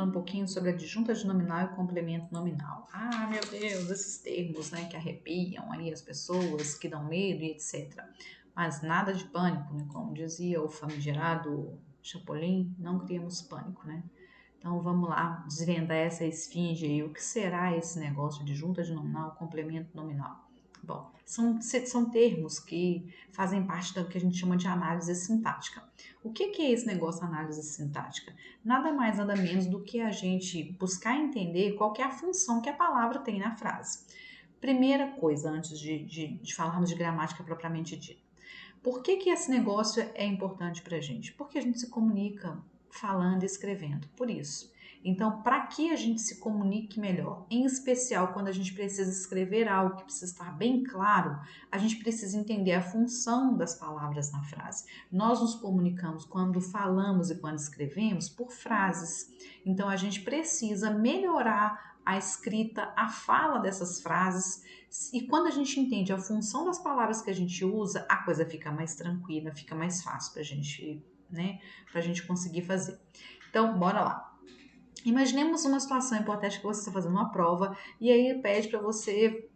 falando um pouquinho sobre adjunta de nominal e complemento nominal. Ah, meu Deus, esses termos, né, que arrepiam aí as pessoas, que dão medo e etc. Mas nada de pânico, né? Como dizia o famigerado Chapolin, não criamos pânico, né? Então vamos lá desvendar essa esfinge aí. O que será esse negócio de junta de nominal, complemento nominal? Bom, são termos que fazem parte do que a gente chama de análise sintática. O que é esse negócio de análise sintática? Nada mais, nada menos do que a gente buscar entender qual que é a função que a palavra tem na frase. Primeira coisa, antes de falarmos de gramática propriamente dita. Por que esse negócio é importante para a gente? Porque a gente se comunica falando e escrevendo, por isso. Então, para que a gente se comunique melhor, em especial quando a gente precisa escrever algo que precisa estar bem claro, a gente precisa entender a função das palavras na frase. Nós nos comunicamos quando falamos e quando escrevemos por frases. Então, a gente precisa melhorar a escrita, a fala dessas frases. E quando a gente entende a função das palavras que a gente usa, a coisa fica mais tranquila, fica mais fácil para gente, né, pra gente conseguir fazer. Então, bora lá. Imaginemos uma situação hipotética que você está fazendo uma prova e aí pede para você,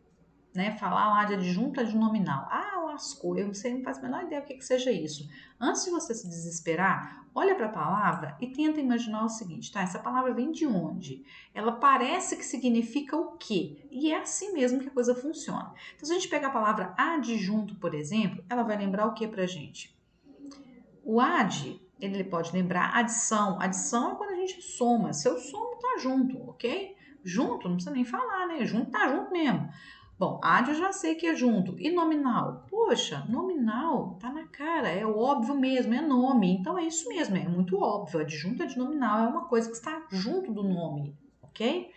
né, falar lá de adjunta de nominal. Ah, lascou, eu não faço a menor ideia o que seja isso. Antes de você se desesperar, olha para a palavra e tenta imaginar o seguinte, tá? Essa palavra vem de onde? Ela parece que significa o quê? E é assim mesmo que a coisa funciona. Então, se a gente pegar a palavra adjunto, por exemplo, ela vai lembrar o que pra gente? O ad, ele pode lembrar adição. Adição é quando a gente soma. Se eu somo, tá junto, ok? Junto, não precisa nem falar, né? Junto tá junto mesmo. Bom, ad eu já sei que é junto. E nominal? Poxa, nominal tá na cara, é óbvio mesmo, é nome. Então é isso mesmo, é muito óbvio. Adjunta de nominal é uma coisa que está junto do nome, ok?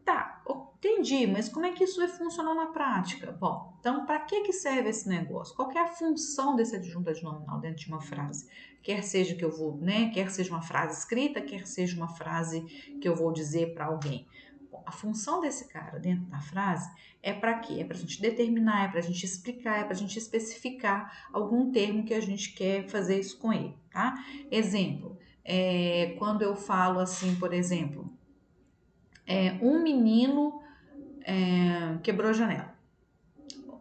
Tá, entendi, mas como é que isso vai funcionar na prática? Bom, então para que serve esse negócio? Qual que é a função desse adjunto nominal dentro de uma frase? Quer seja que eu vou, né? Quer seja uma frase escrita, quer seja uma frase que eu vou dizer para alguém. Bom, a função desse cara dentro da frase é para quê? É para a gente determinar, é para a gente explicar, é para a gente especificar algum termo que a gente quer fazer isso com ele, tá? Exemplo, quando eu falo assim, por exemplo, um menino quebrou a janela.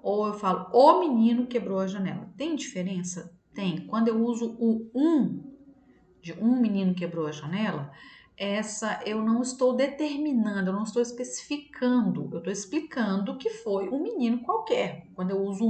Ou eu falo, o menino quebrou a janela. Tem diferença? Tem. Quando eu uso o de um menino quebrou a janela, essa eu não estou determinando, eu não estou especificando, eu estou explicando que foi um menino qualquer. Quando eu uso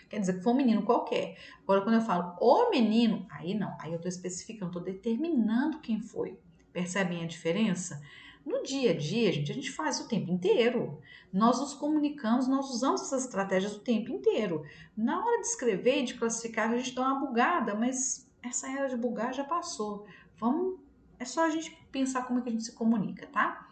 quer dizer que foi um menino qualquer. Agora, quando eu falo o menino, aí não, aí eu estou especificando, estou determinando quem foi. Percebem a diferença? No dia a dia, gente, a gente faz o tempo inteiro. Nós nos comunicamos, nós usamos essas estratégias o tempo inteiro. Na hora de escrever e de classificar, a gente dá uma bugada, mas essa era de bugar já passou. É só a gente pensar como é que a gente se comunica, tá?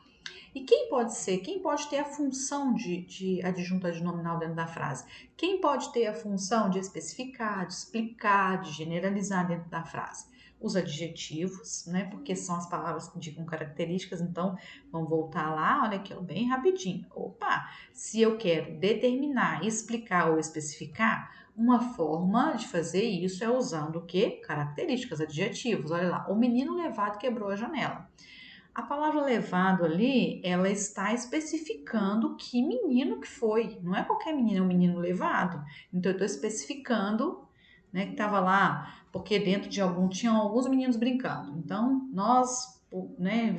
E quem pode ser? Quem pode ter a função de adjunta de nominal dentro da frase? Quem pode ter a função de especificar, de explicar, de generalizar dentro da frase? Os adjetivos, né? Porque são as palavras que indicam características, então vamos voltar lá, olha aqui, bem rapidinho. Opa, se eu quero determinar, explicar ou especificar, uma forma de fazer isso é usando o quê? Características, adjetivos. Olha lá, o menino levado quebrou a janela. A palavra levado ali, ela está especificando que menino que foi. Não é qualquer menino, é um menino levado. Então, eu estou especificando, né, que estava lá, porque dentro de tinham alguns meninos brincando. Então, nós, né,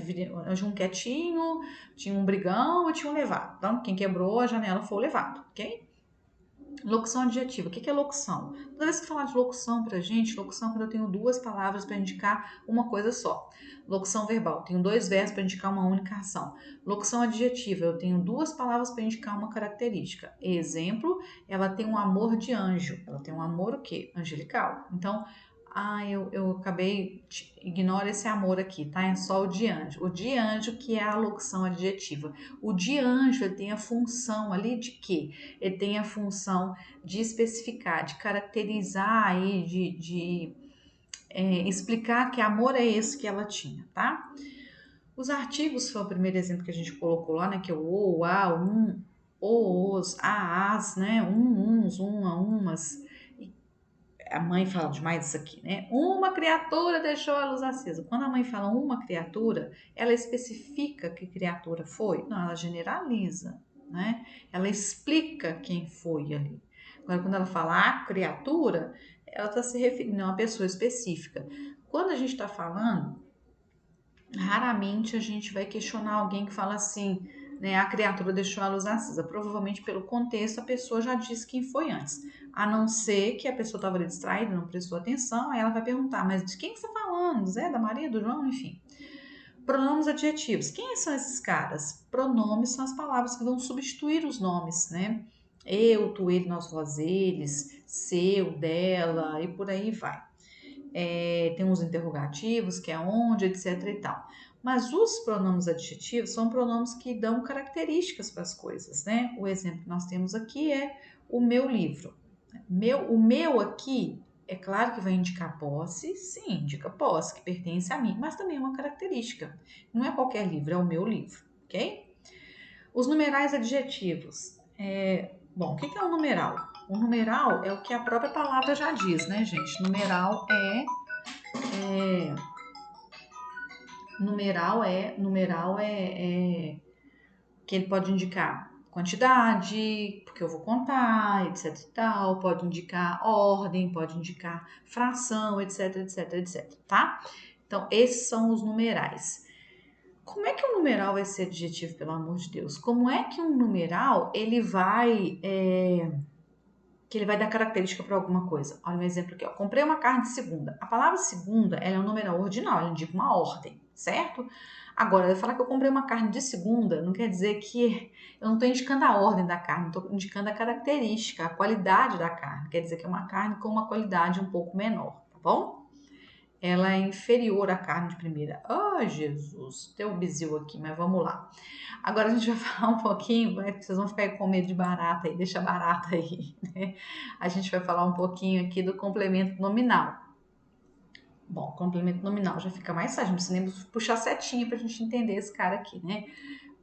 tinha um quietinho, tinha um brigão e tinha um levado. Então, quem quebrou a janela foi o levado, ok? Locução adjetiva. O que é locução? Toda vez que falar de locução pra gente, locução é quando eu tenho duas palavras para indicar uma coisa só. Locução verbal, tenho dois verbos para indicar uma única ação. Locução adjetiva, eu tenho duas palavras para indicar uma característica. Exemplo, ela tem um amor de anjo. Ela tem um amor o quê? Angelical. Então, eu acabei, ignora esse amor aqui, tá? É só o de anjo. O de anjo que é a locução adjetiva. O de anjo, ele tem a função ali de quê? Ele tem a função de especificar, de caracterizar aí, de explicar que amor é esse que ela tinha, tá? Os artigos foi o primeiro exemplo que a gente colocou lá, né? Que é o, a, o, os, a, as, né? Uns, uma, umas. a mãe fala demais isso aqui, né? Uma criatura deixou a luz acesa. Quando a mãe fala uma criatura, ela especifica que criatura foi? Não, ela generaliza, né? Ela explica quem foi ali. Agora, quando ela fala a criatura, ela está se referindo a uma pessoa específica. Quando a gente está falando, raramente a gente vai questionar alguém que fala assim, né, a criatura deixou a luz acesa. Provavelmente pelo contexto a pessoa já disse quem foi antes. A não ser que a pessoa estava distraída, não prestou atenção, aí ela vai perguntar, mas de quem que você está falando? Do Zé, da Maria, do João, enfim. Pronomes adjetivos. Quem são esses caras? Pronomes são as palavras que vão substituir os nomes, né? Eu, tu, ele, nós, vós, eles, seu, dela e por aí vai. Tem os interrogativos, que é onde, etc e tal. Mas os pronomes adjetivos são pronomes que dão características para as coisas, né? O exemplo que nós temos aqui é o meu livro. O meu aqui, é claro que vai indicar posse, sim, indica posse, que pertence a mim, mas também é uma característica. Não é qualquer livro, é o meu livro, ok? Os numerais adjetivos. Bom, o que é um numeral? O numeral é o que a própria palavra já diz, né, gente? Numeral é que ele pode indicar quantidade, porque eu vou contar, etc e tal, pode indicar ordem, pode indicar fração, etc, etc, etc, tá? Então, esses são os numerais. Como é que um numeral vai ser adjetivo, pelo amor de Deus? Como é que um numeral, ele vai dar característica para alguma coisa? Olha um exemplo aqui, ó. Comprei uma carne de segunda. A palavra segunda, ela é um numeral ordinal, ela indica uma ordem, certo? Agora, eu falar que eu comprei uma carne de segunda, não quer dizer que eu não estou indicando a ordem da carne, estou indicando a característica, a qualidade da carne. Quer dizer que é uma carne com uma qualidade um pouco menor, tá bom? Ela é inferior à carne de primeira. Oh, Jesus, tem um bizil aqui, mas vamos lá. Agora a gente vai falar um pouquinho, vocês vão ficar com medo de barata aí, deixa barata aí, né? A gente vai falar um pouquinho aqui do complemento nominal. Bom, complemento nominal já fica mais fácil, não precisa nem puxar setinha pra gente entender esse cara aqui, né?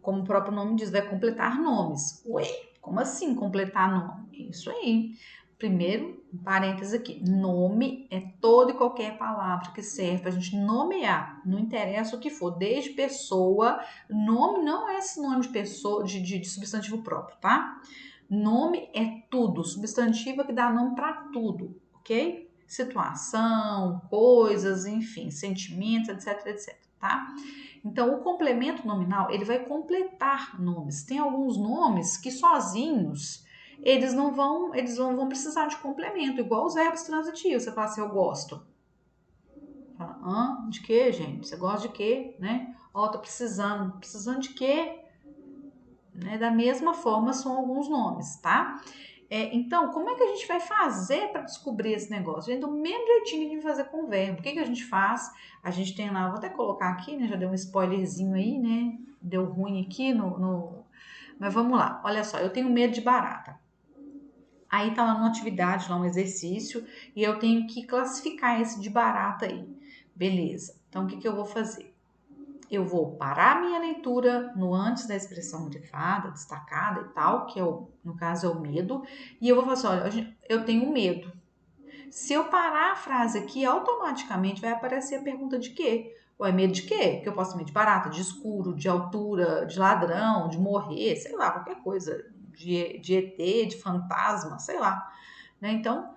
Como o próprio nome diz, vai completar nomes. Ué, como assim completar nome? Isso aí. Primeiro, parênteses aqui, nome é toda e qualquer palavra que serve para a gente nomear, não interessa o que for, desde pessoa, nome não é sinônimo de pessoa, de substantivo próprio, tá? Nome é tudo, substantivo é que dá nome para tudo, ok? Situação, coisas, enfim, sentimentos, etc, etc, tá? Então, o complemento nominal, ele vai completar nomes. Tem alguns nomes que sozinhos, eles não vão precisar de complemento, igual os verbos transitivos. Você fala assim, eu gosto. Fala, de quê, gente? Você gosta de quê, né? Tô precisando. Precisando de quê? Né? Da mesma forma, são alguns nomes, tá? Então, como é que a gente vai fazer para descobrir esse negócio? A gente, do mesmo jeitinho que a gente vai fazer com o verbo. O que a gente faz? A gente tem lá, vou até colocar aqui, né? Já deu um spoilerzinho aí, né? Deu ruim aqui Mas vamos lá, olha só, eu tenho medo de barata. Aí tá lá numa atividade, lá um exercício, e eu tenho que classificar esse de barata aí. Beleza, então o que eu vou fazer? Eu vou parar minha leitura no antes da expressão grifada, destacada e tal, que no caso é o medo, e eu vou falar assim, olha, eu tenho medo. Se eu parar a frase aqui, automaticamente vai aparecer a pergunta de quê? Ué, medo de quê? Que eu posso ter medo de barata, de escuro, de altura, de ladrão, de morrer, sei lá, qualquer coisa, de ET, de fantasma, sei lá. Né? Então,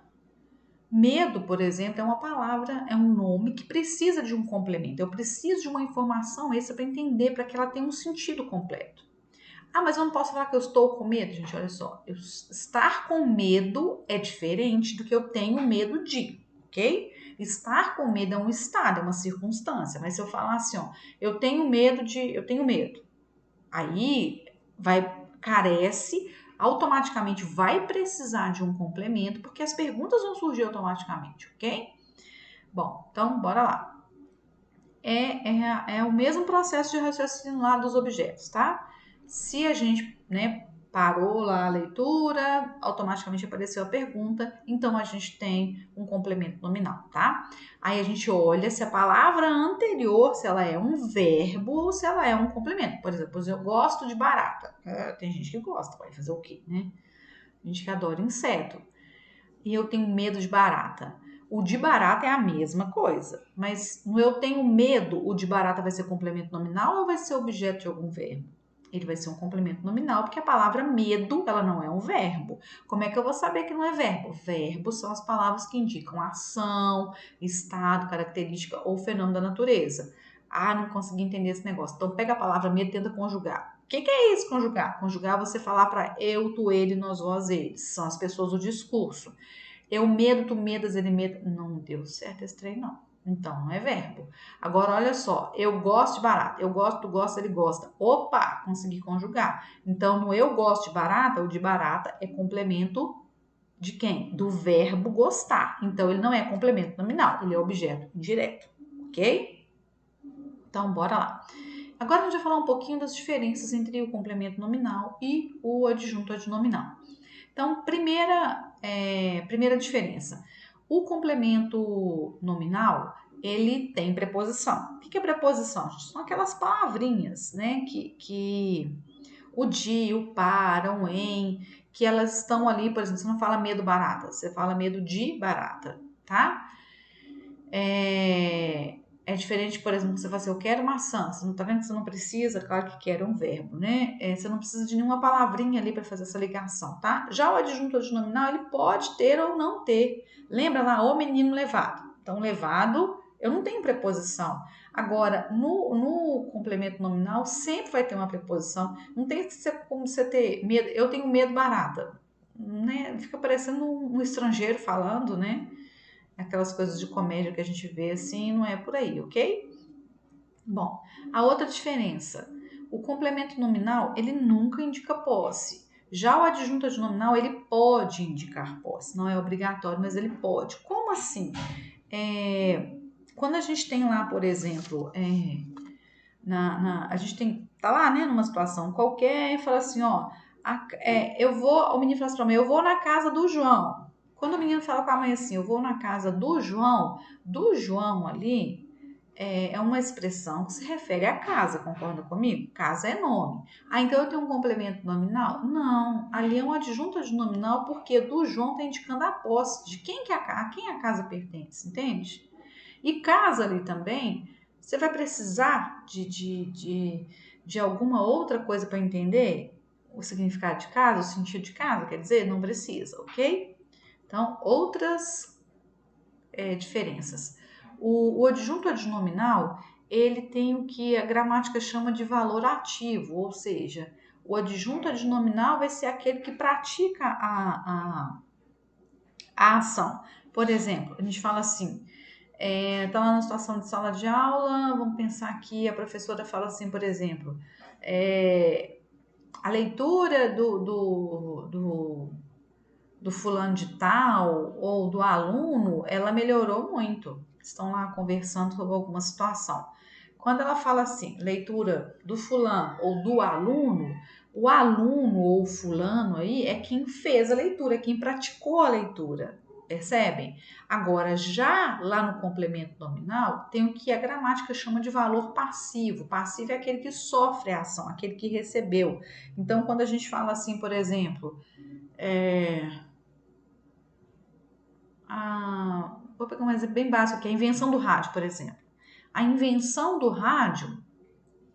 medo, por exemplo, é uma palavra, é um nome que precisa de um complemento. Eu preciso de uma informação extra para entender, para que ela tenha um sentido completo. Mas eu não posso falar que eu estou com medo, gente. Olha só, estar com medo é diferente do que eu tenho medo de, ok? Estar com medo é um estado, é uma circunstância. Mas se eu falar assim, ó, eu tenho medo. Aí carece, automaticamente vai precisar de um complemento, porque as perguntas vão surgir automaticamente, ok? Bom, então bora lá. É o mesmo processo de raciocínio lá dos objetos, tá? Se a gente, parou lá a leitura, automaticamente apareceu a pergunta, então a gente tem um complemento nominal, tá? Aí a gente olha se a palavra anterior, se ela é um verbo ou se ela é um complemento. Por exemplo, eu gosto de barata. Tem gente que gosta, vai fazer o quê, né? Gente que adora inseto. E eu tenho medo de barata. O de barata é a mesma coisa, mas no eu tenho medo, o de barata vai ser complemento nominal ou vai ser objeto de algum verbo? Ele vai ser um complemento nominal, porque a palavra medo, ela não é um verbo. Como é que eu vou saber que não é verbo? Verbos são as palavras que indicam ação, estado, característica ou fenômeno da natureza. Ah, não consegui entender esse negócio. Então pega a palavra medo e tenta conjugar. O que é isso, conjugar? Conjugar é você falar para eu, tu, ele, nós, vós, eles. São as pessoas do discurso. Eu medo, tu medas, ele meda. Não deu certo esse trem, não. Então, não é verbo. Agora, olha só. Eu gosto de barata. Eu gosto, tu gosta, ele gosta. Opa, consegui conjugar. Então, no eu gosto de barata, o de barata é complemento de quem? Do verbo gostar. Então, ele não é complemento nominal. Ele é objeto indireto. Ok? Então, bora lá. Agora, a gente vai falar um pouquinho das diferenças entre o complemento nominal e o adjunto adnominal. Então, primeira diferença. O complemento nominal, ele tem preposição. O que é preposição? São aquelas palavrinhas, né? Que o de, o para, o em, que elas estão ali, por exemplo, você não fala medo barata, você fala medo de barata, tá? É diferente, por exemplo, que você fala assim, eu quero maçã. Você não tá vendo que você não precisa, claro que quer é um verbo, né? Você não precisa de nenhuma palavrinha ali para fazer essa ligação, tá? Já o adjunto adnominal, ele pode ter ou não ter. Lembra lá, o menino levado. Então, levado, eu não tenho preposição. Agora, no complemento nominal, sempre vai ter uma preposição. Não tem como você ter medo. Eu tenho medo barata, né? Fica parecendo um estrangeiro falando, né? Aquelas coisas de comédia que a gente vê assim, não é por aí, ok? Bom, a outra diferença, o complemento nominal, ele nunca indica posse. Já o adjunto adnominal, ele pode indicar posse, não é obrigatório, mas ele pode. Como assim? Quando a gente tem lá, por exemplo, a gente tá lá, né, numa situação qualquer e fala assim, ó, o menino fala assim pra mim, eu vou na casa do João. Quando o menino fala com a mãe assim, eu vou na casa do João ali, é uma expressão que se refere à casa, concorda comigo? Casa é nome. Ah, então eu tenho um complemento nominal? Não, ali é um adjunto adnominal porque do João tá indicando a posse, de quem que a quem a casa pertence, entende? E casa ali também, você vai precisar de alguma outra coisa para entender o significado de casa, o sentido de casa, quer dizer, não precisa, ok? Então, outras diferenças. O adjunto adnominal, ele tem o que a gramática chama de valor ativo, ou seja, o adjunto adnominal vai ser aquele que pratica a ação. Por exemplo, a gente fala assim, tá lá na situação de sala de aula, vamos pensar que a professora fala assim, por exemplo, a leitura do fulano de tal ou do aluno, ela melhorou muito. Estão lá conversando sobre alguma situação. Quando ela fala assim, leitura do fulano ou do aluno, o aluno ou o fulano aí é quem fez a leitura, é quem praticou a leitura. Percebem? Agora, já lá no complemento nominal, tem o que a gramática chama de valor passivo. Passivo é aquele que sofre a ação, aquele que recebeu. Então, quando a gente fala assim, por exemplo, vou pegar um exemplo bem básico aqui, a invenção do rádio, por exemplo. A invenção do rádio,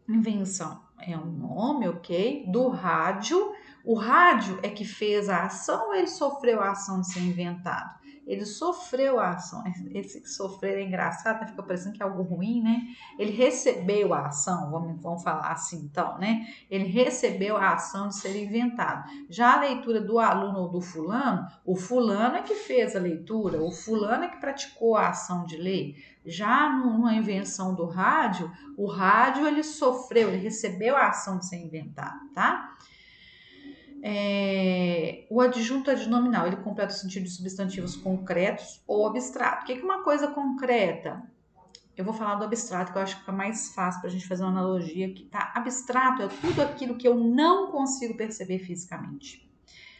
invenção é um nome, ok? Do rádio, o rádio é que fez a ação ou ele sofreu a ação de ser inventado? Ele sofreu a ação. Esse sofrer é engraçado, né? Fica parecendo que é algo ruim, né? Ele recebeu a ação, vamos falar assim então, né? Ele recebeu a ação de ser inventado. Já a leitura do aluno ou do fulano, o fulano é que fez a leitura, o fulano é que praticou a ação de ler. Já numa invenção do rádio, o rádio ele sofreu, ele recebeu a ação de ser inventado, tá? O adjunto adnominal, ele completa o sentido de substantivos concretos ou abstrato. O que é uma coisa concreta? Eu vou falar do abstrato, que eu acho que fica mais fácil para a gente fazer uma analogia aqui, tá? Abstrato é tudo aquilo que eu não consigo perceber fisicamente.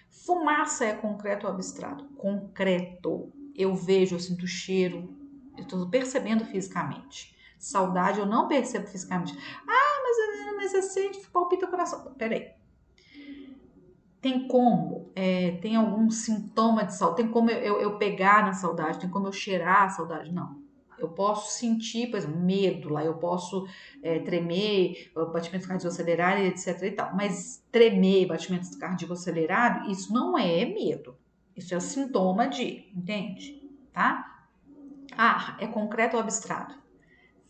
Fumaça é concreto ou abstrato? Concreto. Eu vejo, eu sinto cheiro, eu estou percebendo fisicamente. Saudade eu não percebo fisicamente. Ah, mas você sente, palpita o coração. Peraí. Tem como, tem algum sintoma de saudade, tem como eu pegar na saudade, tem como eu cheirar a saudade? Não. Eu posso sentir, por exemplo, medo lá, eu posso tremer, batimento cardíaco acelerado, etc e tal. Mas tremer, batimento cardíaco acelerado, isso não é medo. Isso é sintoma de, entende? Tá? Ah, é concreto ou abstrato?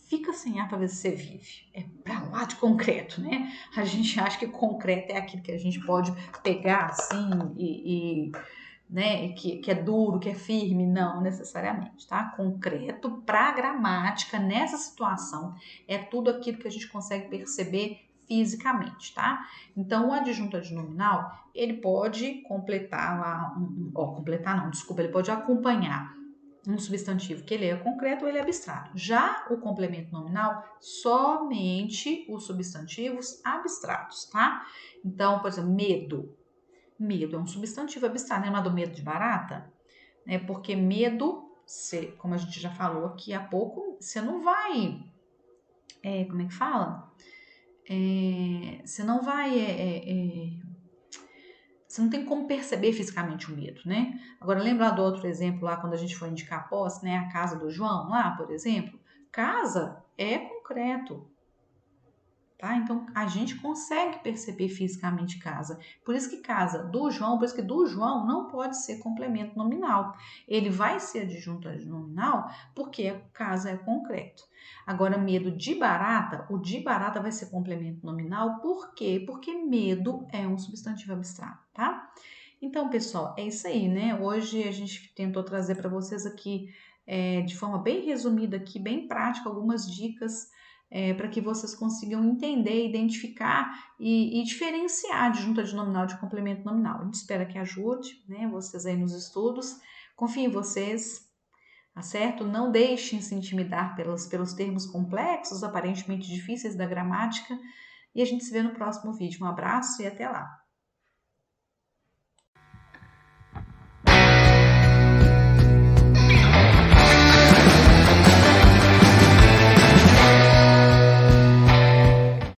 Fica sem ar para ver se você vive. É pra lá de concreto, né? A gente acha que concreto é aquilo que a gente pode pegar assim né, que é duro, que é firme, não necessariamente, tá? Concreto para gramática nessa situação é tudo aquilo que a gente consegue perceber fisicamente, tá? Então, o adjunto adnominal, ele pode completar lá, completar não, desculpa, ele pode acompanhar um substantivo que ele é concreto ou ele é abstrato. Já o complemento nominal, somente os substantivos abstratos, tá? Então, por exemplo, medo. Medo é um substantivo abstrato. Lembra do medo de barata? Porque medo, como a gente já falou aqui há pouco, você não vai. Como é que fala? Você não vai. Você não tem como perceber fisicamente o medo, né? Agora, lembra do outro exemplo lá, quando a gente foi indicar posse, né? A casa do João lá, por exemplo? Casa é concreto, tá? Então, a gente consegue perceber fisicamente casa. Por isso que casa do João, por isso que do João não pode ser complemento nominal. Ele vai ser adjunto nominal porque casa é concreto. Agora, medo de barata, o de barata vai ser complemento nominal. Por quê? Porque medo é um substantivo abstrato, tá? Então, pessoal, é isso aí, né? Hoje a gente tentou trazer para vocês aqui, de forma bem resumida aqui, bem prática, algumas dicas para que vocês consigam entender, identificar e diferenciar adjunto adnominal de complemento nominal. A gente espera que ajude, né, vocês aí nos estudos. Confio em vocês, tá certo? Não deixem se intimidar pelos termos complexos, aparentemente difíceis da gramática. E a gente se vê no próximo vídeo. Um abraço e até lá!